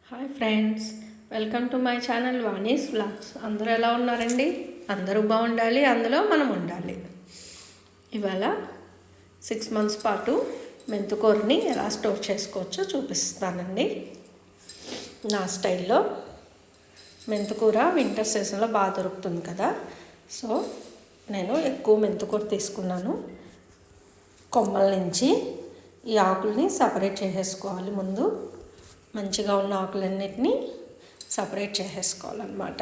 Hi friends, welcome to my channel Vani's vlogs. అందరూ ఎలా ఉన్నారండి? అందరూ బాగుండాలి, అందులో మనం ఉండాలి. ఇవాళ 6 months పాటు మెంతికూరని ఎలా స్టోర్ చేసుకోవచ్చో చూపిస్తానండి. నా స్టైల్లో మెంతికూర వింటర్ సీజన్లో బాగా దొరుకుతుంది కదా, సో నేను ఎక్కువ మెంతికూర తీసుకున్నాను. కొమ్మల నుంచి ఈ ఆకుల్ని సపరేట్ చేసేసుకోవాలి. ముందు మంచిగా ఉన్న ఆకులన్నిటినీ సపరేట్ చేసేసుకోవాలన్నమాట.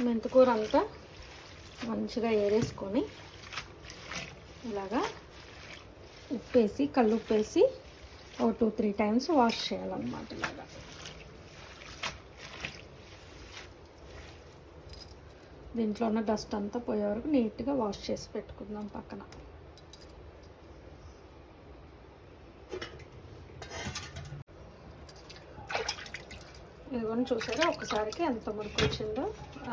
మెంతికూర అంతా మంచిగా ఏరేసుకొని ఇలాగా ఉప్పేసి కల్లుప్పేసి 2-3 times వాష్ చేయాలన్నమాట. ఇలాగా దీంట్లో ఉన్న డస్ట్ అంతా పోయే వరకు నీట్గా వాష్ చేసి పెట్టుకుందాం పక్కన. ఇదిగోని చూసారా, ఒకసారికి ఎంత మురికి వచ్చిందో,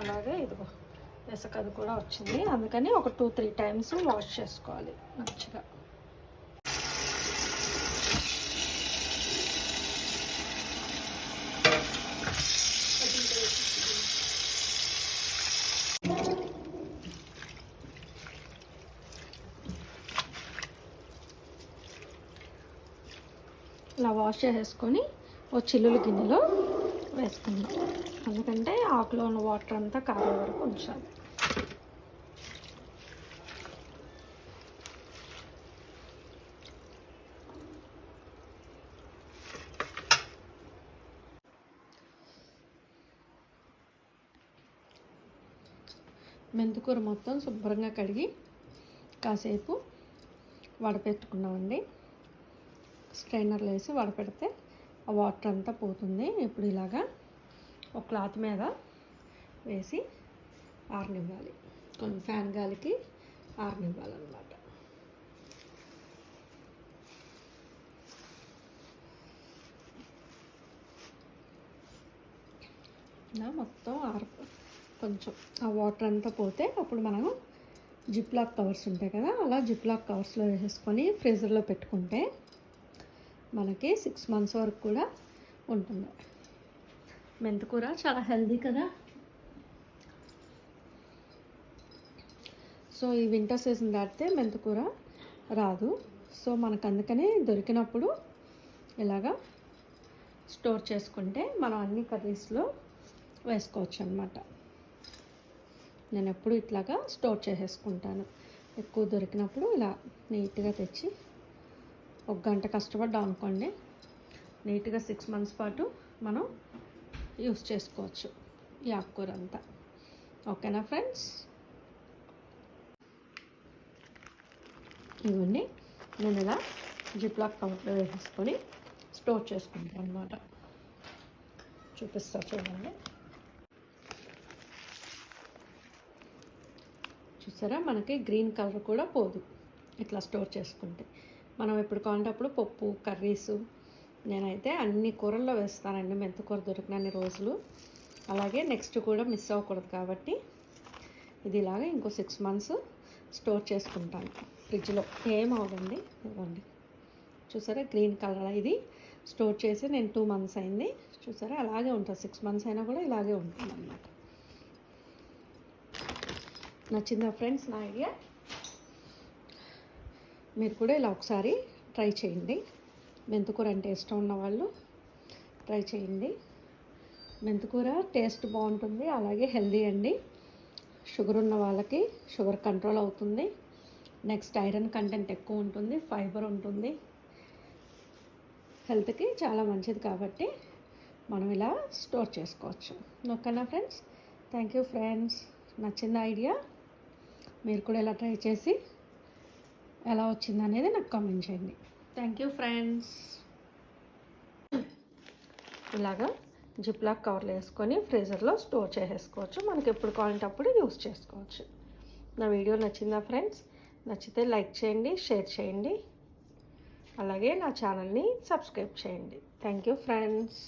అలాగే ఇదిగో ఇసుకది కూడా వచ్చింది. అందుకని ఒక 2-3 times వాష్ చేసుకోవాలి మంచిగా. ఇలా వాష్ చేసేసుకొని చిల్లుల గిన్నెలో వేసుకుందాం. ఎందుకంటే ఆకులో ఉన్న వాటర్ అంతా కారే వరకు ఉంచాలి. మెంతికూర మొత్తం శుభ్రంగా కడిగి కాసేపు వడపెట్టుకున్నామండి. స్ట్రైనర్లో వేసి వడపెడితే ఆ వాటర్ అంతా పోతుంది. ఇప్పుడు ఇలాగా ఒక క్లాత్ మీద వేసి ఆరనివ్వాలి. కొంచెం ఫ్యాన్ గాలికి ఆరనివ్వాలన్నమాట. ఇలా మొత్తం కొంచెం ఆ వాటర్ అంతా పోతే అప్పుడు మనం జిప్లాక్ కవర్స్ ఉంటాయి కదా, అలా జిప్లాక్ కవర్స్లో వేసేసుకొని ఫ్రీజర్లో పెట్టుకుంటే మనకి 6 months వరకు కూడా ఉంటుంది. మెంతికూర చాలా హెల్దీ కదా. సో ఈ వింటర్ సీజన్ దాటితే మెంతికూర రాదు. సో మనకు అందుకనే దొరికినప్పుడు ఇలాగా స్టోర్ చేసుకుంటే మనం అన్ని కర్రీస్లో వేసుకోవచ్చు అన్నమాట. నేను ఎప్పుడు ఇట్లాగా స్టోర్ చేసేసుకుంటాను. ఎక్కువ దొరికినప్పుడు ఇలా నీట్గా తెచ్చి 1 గంట కష్టపడ్డాం అనుకోండి, నీట్గా 6 months పాటు మనం యూస్ చేసుకోవచ్చు ఈ ఆకుకూర అంతా. ఓకేనా ఫ్రెండ్స్? ఇవన్నీ నేను ఇలా జిప్లాక్ కవర్లో వేసేసుకొని స్టోర్ చేసుకుంటాను అన్నమాట. చూపిస్తా చూడండి. చూసారా, మనకి గ్రీన్ కలర్ కూడా పోదు ఇట్లా స్టోర్ చేసుకుంటే. మనం ఎప్పుడు కావాలంటే అప్పుడు పప్పు, కర్రీసు, నేనైతే అన్ని కూరల్లో వేస్తానండి మెంతికూర దొరికినన్ని రోజులు. అలాగే నెక్స్ట్ కూడా మిస్ అవ్వకూడదు కాబట్టి ఇది ఇలాగ ఇంకో 6 months స్టోర్ చేసుకుంటాను ఫ్రిడ్జ్లో. ఏమవుదండి, ఇవ్వండి చూసారా గ్రీన్ కలర్. ఇది స్టోర్ చేసి నేను 2 months అయింది. చూసారా అలాగే ఉంటుంది, 6 months అయినా కూడా ఇలాగే ఉంటుంది అన్నమాట. నచ్చిందా ఫ్రెండ్స్ నా ఐడియా? మీరు కూడా ఇలా ఒకసారి ట్రై చేయండి. మెంతికూర అంటే ఇష్టం ఉన్న వాళ్ళు ట్రై చేయండి. మెంతికూర టేస్ట్ బాగుంటుంది, అలాగే హెల్దీ అండి. షుగర్ ఉన్న వాళ్ళకి షుగర్ కంట్రోల్ అవుతుంది. నెక్స్ట్ ఐరన్ కంటెంట్ ఎక్కువ ఉంటుంది, ఫైబర్ ఉంటుంది, హెల్త్కి చాలా మంచిది కాబట్టి మనం ఇలా స్టోర్ చేసుకోవచ్చు. ఓకేనా ఫ్రెండ్స్? Thank you friends. నచ్చింది ఐడియా? మీరు కూడా ఇలా ట్రై చేసి ఎలా వచ్చింది అనేది నాకు కామెంట్ చేయండి. Thank you friends. ఇలాగా జిప్లాక్ కవర్లు వేసుకొని ఫ్రీజర్లో స్టోర్ చేసేసుకోవచ్చు. మనకి ఎప్పుడు కావాలంటే అప్పుడు యూస్ చేసుకోవచ్చు. నా వీడియో నచ్చిందా ఫ్రెండ్స్? నచ్చితే లైక్ చేయండి, షేర్ చేయండి, అలాగే నా ఛానల్ని సబ్స్క్రైబ్ చేయండి. Thank you friends.